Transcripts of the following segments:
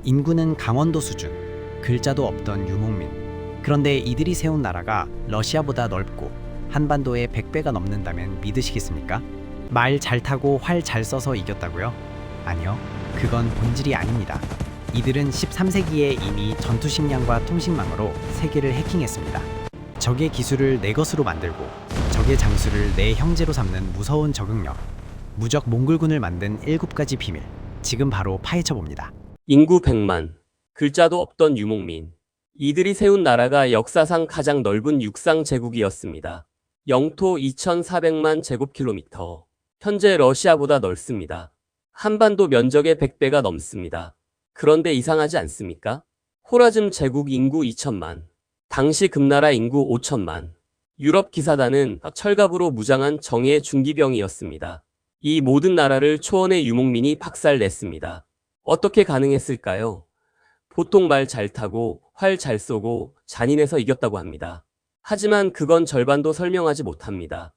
인구는 강원도 수준, 글자도 없던 유목민. 그런데 이들이 세운 나라가 러시아보다 넓고 한반도의 100배가 넘는다면 믿으시겠습니까? 말 잘 타고 활 잘 써서 이겼다고요? 아니요, 그건 본질이 아닙니다. 이들은 13세기에 이미 전투 식량과 통신망으로 세계를 해킹했습니다. 적의 기술을 내 것으로 만들고 적의 장수를 내 형제로 삼는 무서운 적응력. 무적 몽골군을 만든 7가지 비밀. 지금 바로 파헤쳐봅니다. 인구 100만, 글자도 없던 유목민. 이들이 세운 나라가 역사상 가장 넓은 육상 제국이었습니다. 영토 2,400만 제곱킬로미터. 현재 러시아보다 넓습니다. 한반도 면적의 100배가 넘습니다. 그런데 이상하지 않습니까? 호라즘 제국 인구 2천만, 당시 금나라 인구 5천만. 유럽 기사단은 철갑으로 무장한 정예의 중기병이었습니다. 이 모든 나라를 초원의 유목민이 박살냈습니다. 어떻게 가능했을까요? 보통 말 잘 타고 활 잘 쏘고 잔인해서 이겼다고 합니다. 하지만 그건 절반도 설명하지 못합니다.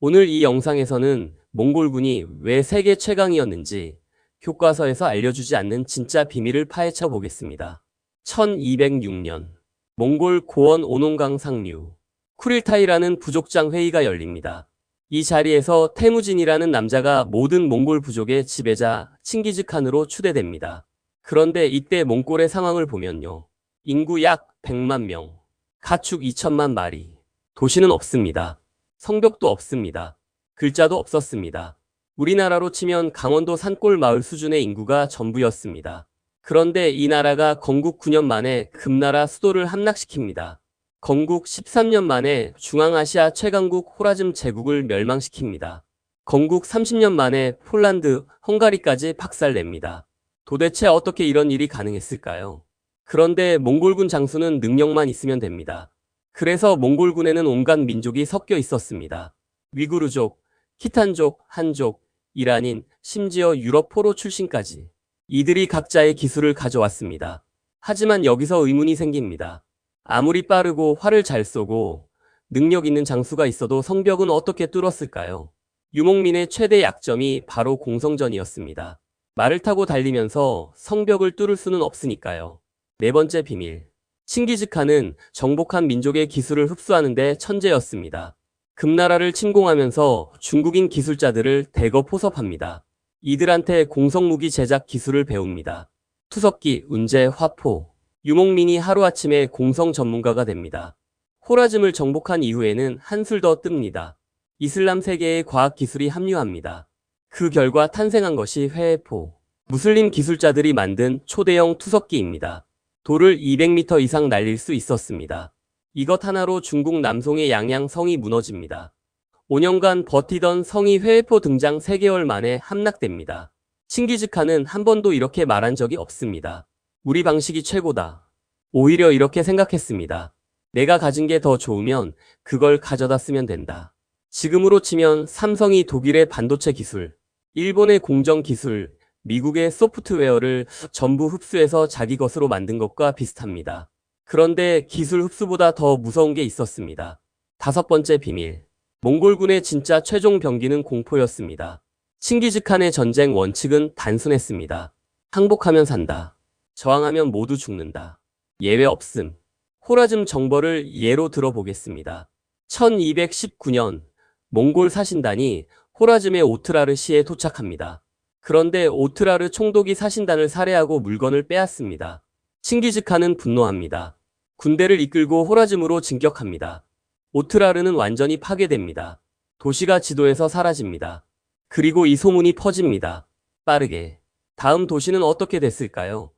오늘 이 영상에서는 몽골군이 왜 세계 최강이었는지 교과서에서 알려주지 않는 진짜 비밀을 파헤쳐 보겠습니다. 1206년 몽골 고원 오농강 상류 쿠릴타이라는 부족장 회의가 열립니다. 이 자리에서 태무진이라는 남자가 모든 몽골 부족의 지배자 칭기즈칸으로 추대됩니다. 그런데 이때 몽골의 상황을 보면요. 인구 약 100만 명, 가축 2천만 마리, 도시는 없습니다. 성벽도 없습니다. 글자도 없었습니다. 우리나라로 치면 강원도 산골 마을 수준의 인구가 전부였습니다. 그런데 이 나라가 건국 9년 만에 금나라 수도를 함락시킵니다. 건국 13년 만에 중앙아시아 최강국 호라즘 제국을 멸망시킵니다. 건국 30년 만에 폴란드, 헝가리까지 박살냅니다. 도대체 어떻게 이런 일이 가능했을까요? 그런데 몽골군 장수는 능력만 있으면 됩니다. 그래서 몽골군에는 온갖 민족이 섞여 있었습니다. 위구르족, 키탄족, 한족, 이란인, 심지어 유럽 포로 출신까지. 이들이 각자의 기술을 가져왔습니다. 하지만 여기서 의문이 생깁니다. 아무리 빠르고 활을 잘 쏘고 능력 있는 장수가 있어도 성벽은 어떻게 뚫었을까요? 유목민의 최대 약점이 바로 공성전이었습니다. 말을 타고 달리면서 성벽을 뚫을 수는 없으니까요. 네 번째 비밀. 칭기즈칸은 정복한 민족의 기술을 흡수하는 데 천재였습니다. 금나라를 침공하면서 중국인 기술자들을 대거 포섭합니다. 이들한테 공성무기 제작 기술을 배웁니다. 투석기, 운제, 화포. 유목민이 하루아침에 공성 전문가가 됩니다. 호라즘을 정복한 이후에는 한술 더 뜹니다. 이슬람 세계의 과학기술이 합류합니다. 그 결과 탄생한 것이 회해포. 무슬림 기술자들이 만든 초대형 투석기입니다. 돌을 200m 이상 날릴 수 있었습니다. 이것 하나로 중국 남송의 양양 성이 무너집니다. 5년간 버티던 성이 회해포 등장 3개월 만에 함락됩니다. 칭기즈칸은 한 번도 이렇게 말한 적이 없습니다. 우리 방식이 최고다. 오히려 이렇게 생각했습니다. 내가 가진 게 더 좋으면 그걸 가져다 쓰면 된다. 지금으로 치면 삼성이 독일의 반도체 기술, 일본의 공정 기술, 미국의 소프트웨어를 전부 흡수해서 자기 것으로 만든 것과 비슷합니다. 그런데 기술 흡수보다 더 무서운 게 있었습니다. 5번째 비밀. 몽골군의 진짜 최종 병기는 공포였습니다. 칭기즈칸의 전쟁 원칙은 단순했습니다. 항복하면 산다. 저항하면 모두 죽는다. 예외 없음. 호라즘 정벌을 예로 들어보겠습니다. 1219년 몽골 사신단이 호라즘의 오트라르 시에 도착합니다. 그런데 오트라르 총독이 사신단을 살해하고 물건을 빼앗습니다. 칭기즈칸은 분노합니다. 군대를 이끌고 호라즘으로 진격합니다. 오트라르는 완전히 파괴됩니다. 도시가 지도에서 사라집니다. 그리고 이 소문이 퍼집니다. 빠르게. 다음 도시는 어떻게 됐을까요?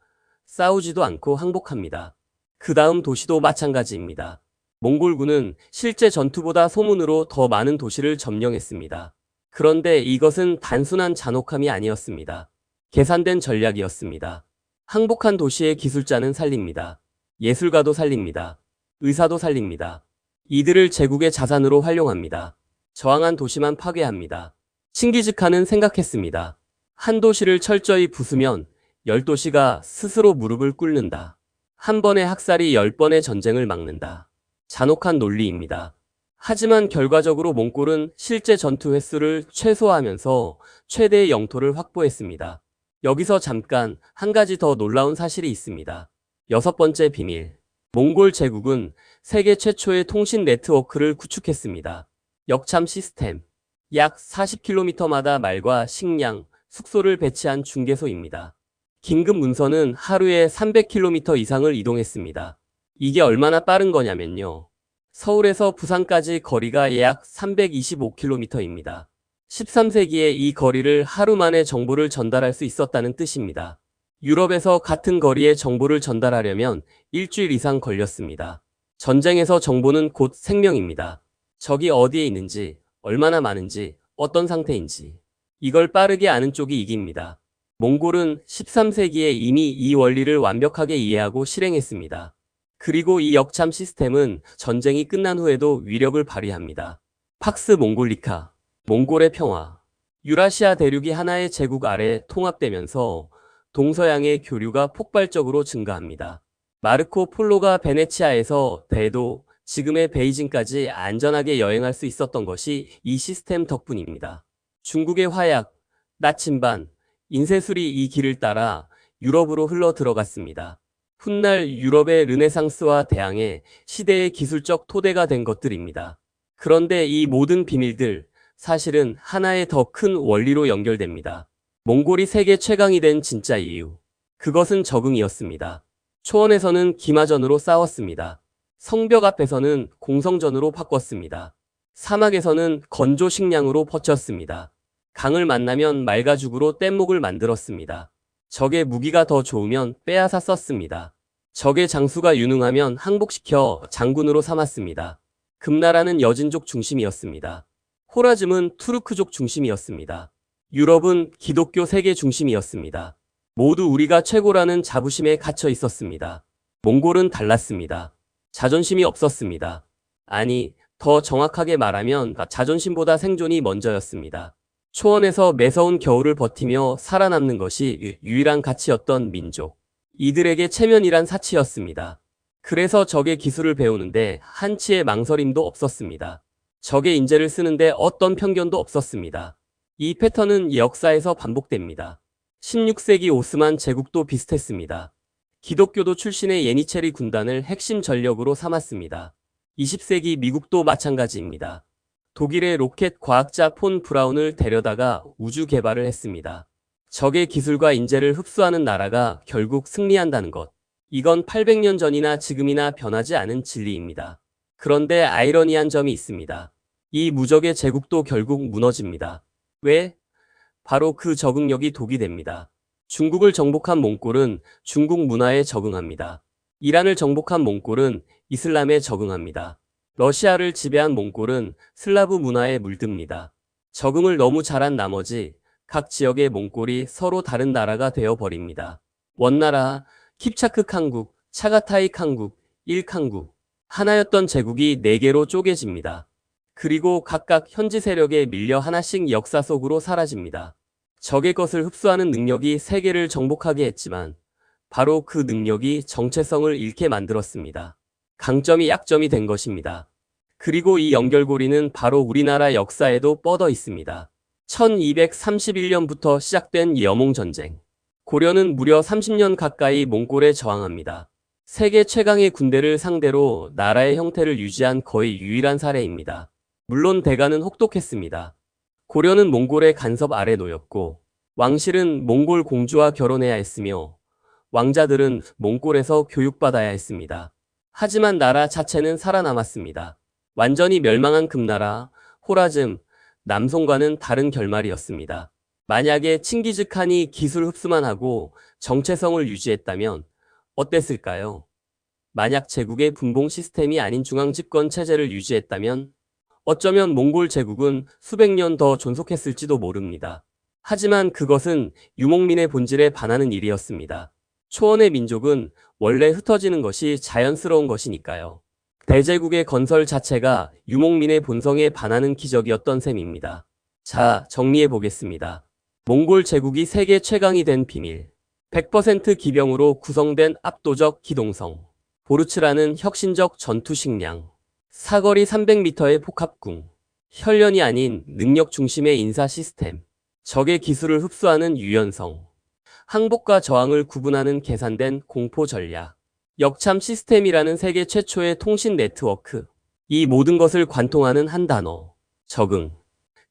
싸우지도 않고 항복합니다. 그 다음 도시도 마찬가지입니다. 몽골군은 실제 전투보다 소문으로 더 많은 도시를 점령했습니다. 그런데 이것은 단순한 잔혹함이 아니었습니다. 계산된 전략이었습니다. 항복한 도시의 기술자는 살립니다. 예술가도 살립니다. 의사도 살립니다. 이들을 제국의 자산으로 활용합니다. 저항한 도시만 파괴합니다. 칭기즈칸은 생각했습니다. 한 도시를 철저히 부수면 10도시가 스스로 무릎을 꿇는다. 한 번의 학살이 10번의 전쟁을 막는다. 잔혹한 논리입니다. 하지만 결과적으로 몽골은 실제 전투 횟수를 최소화하면서 최대의 영토를 확보했습니다. 여기서 잠깐 한 가지 더 놀라운 사실이 있습니다. 여섯 번째 비밀. 몽골 제국은 세계 최초의 통신 네트워크를 구축했습니다. 역참 시스템. 약 40km마다 말과 식량, 숙소를 배치한 중개소입니다. 긴급 문서는 하루에 300km 이상을 이동했습니다. 이게 얼마나 빠른 거냐면요. 서울에서 부산까지 거리가 약 325km입니다. 13세기에 이 거리를 하루 만에 정보를 전달할 수 있었다는 뜻입니다. 유럽에서 같은 거리에 정보를 전달하려면 일주일 이상 걸렸습니다. 전쟁에서 정보는 곧 생명입니다. 적이 어디에 있는지, 얼마나 많은지, 어떤 상태인지. 이걸 빠르게 아는 쪽이 이깁니다. 몽골은 13세기에 이미 이 원리를 완벽하게 이해하고 실행했습니다. 그리고 이 역참 시스템은 전쟁이 끝난 후에도 위력을 발휘합니다. 팍스 몽골리카, 몽골의 평화. 유라시아 대륙이 하나의 제국 아래 통합되면서 동서양의 교류가 폭발적으로 증가합니다. 마르코 폴로가 베네치아에서 대도, 지금의 베이징까지 안전하게 여행할 수 있었던 것이 이 시스템 덕분입니다. 중국의 화약, 나침반, 인쇄술이 이 길을 따라 유럽으로 흘러 들어갔습니다. 훗날 유럽의 르네상스와 대항해 시대의 기술적 토대가 된 것들입니다. 그런데 이 모든 비밀들, 사실은 하나의 더 큰 원리로 연결됩니다. 몽골이 세계 최강이 된 진짜 이유. 그것은 적응이었습니다. 초원에서는 기마전으로 싸웠습니다. 성벽 앞에서는 공성전으로 바꿨습니다. 사막에서는 건조 식량으로 버텼습니다. 강을 만나면 말가죽으로 뗏목을 만들었습니다. 적의 무기가 더 좋으면 빼앗아 썼습니다. 적의 장수가 유능하면 항복시켜 장군으로 삼았습니다. 금나라는 여진족 중심이었습니다. 호라즘은 투르크족 중심이었습니다. 유럽은 기독교 세계 중심이었습니다. 모두 우리가 최고라는 자부심에 갇혀 있었습니다. 몽골은 달랐습니다. 자존심이 없었습니다. 아니, 더 정확하게 말하면 자존심보다 생존이 먼저였습니다. 초원에서 매서운 겨울을 버티며 살아남는 것이 유일한 가치였던 민족. 이들에게 체면이란 사치였습니다. 그래서 적의 기술을 배우는데 한치의 망설임도 없었습니다. 적의 인재를 쓰는데 어떤 편견도 없었습니다. 이 패턴은 역사에서 반복됩니다. 16세기 오스만 제국도 비슷했습니다. 기독교도 출신의 예니체리 군단을 핵심 전력으로 삼았습니다. 20세기 미국도 마찬가지입니다. 독일의 로켓 과학자 폰 브라운을 데려다가 우주 개발을 했습니다. 적의 기술과 인재를 흡수하는 나라가 결국 승리한다는 것. 이건 800년 전이나 지금이나 변하지 않은 진리입니다. 그런데 아이러니한 점이 있습니다. 이 무적의 제국도 결국 무너집니다. 왜? 바로 그 적응력이 독이 됩니다. 중국을 정복한 몽골은 중국 문화에 적응합니다. 이란을 정복한 몽골은 이슬람에 적응합니다. 러시아를 지배한 몽골은 슬라브 문화에 물듭니다. 적응을 너무 잘한 나머지 각 지역의 몽골이 서로 다른 나라가 되어버립니다. 원나라, 킵차크 칸국, 차가타이 칸국, 일칸국. 하나였던 제국이 4개로 쪼개집니다. 그리고 각각 현지 세력에 밀려 하나씩 역사 속으로 사라집니다. 적의 것을 흡수하는 능력이 세계를 정복하게 했지만 바로 그 능력이 정체성을 잃게 만들었습니다. 강점이 약점이 된 것입니다. 그리고 이 연결고리는 바로 우리나라 역사에도 뻗어 있습니다. 1231년부터 시작된 여몽전쟁. 고려는 무려 30년 가까이 몽골에 저항합니다. 세계 최강의 군대를 상대로 나라의 형태를 유지한 거의 유일한 사례입니다. 물론 대가는 혹독했습니다. 고려는 몽골의 간섭 아래 놓였고 왕실은 몽골 공주와 결혼해야 했으며 왕자들은 몽골에서 교육받아야 했습니다. 하지만 나라 자체는 살아남았습니다. 완전히 멸망한 금나라, 호라즘, 남송과는 다른 결말이었습니다. 만약에 칭기즈칸이 기술 흡수만 하고 정체성을 유지했다면 어땠을까요? 만약 제국의 분봉 시스템이 아닌 중앙 집권 체제를 유지했다면 어쩌면 몽골 제국은 수백 년 더 존속했을지도 모릅니다. 하지만 그것은 유목민의 본질에 반하는 일이었습니다. 초원의 민족은 원래 흩어지는 것이 자연스러운 것이니까요. 대제국의 건설 자체가 유목민의 본성에 반하는 기적이었던 셈입니다. 자, 정리해 보겠습니다. 몽골 제국이 세계 최강이 된 비밀. 100% 기병으로 구성된 압도적 기동성. 보르츠라는 혁신적 전투 식량. 사거리 300m의 폭합궁. 혈련이 아닌 능력 중심의 인사 시스템. 적의 기술을 흡수하는 유연성. 항복과 저항을 구분하는 계산된 공포 전략, 역참 시스템이라는 세계 최초의 통신 네트워크. 이 모든 것을 관통하는 한 단어, 적응.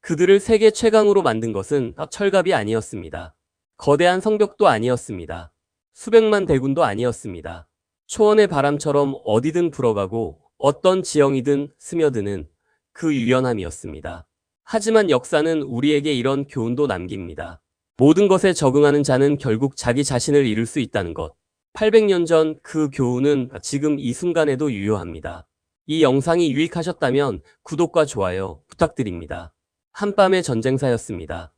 그들을 세계 최강으로 만든 것은 철갑이 아니었습니다. 거대한 성벽도 아니었습니다. 수백만 대군도 아니었습니다. 초원의 바람처럼 어디든 불어가고 어떤 지형이든 스며드는 그 유연함이었습니다. 하지만 역사는 우리에게 이런 교훈도 남깁니다. 모든 것에 적응하는 자는 결국 자기 자신을 잃을 수 있다는 것. 800년 전 그 교훈은 지금 이 순간에도 유효합니다. 이 영상이 유익하셨다면 구독과 좋아요 부탁드립니다. 한밤의 전쟁사였습니다.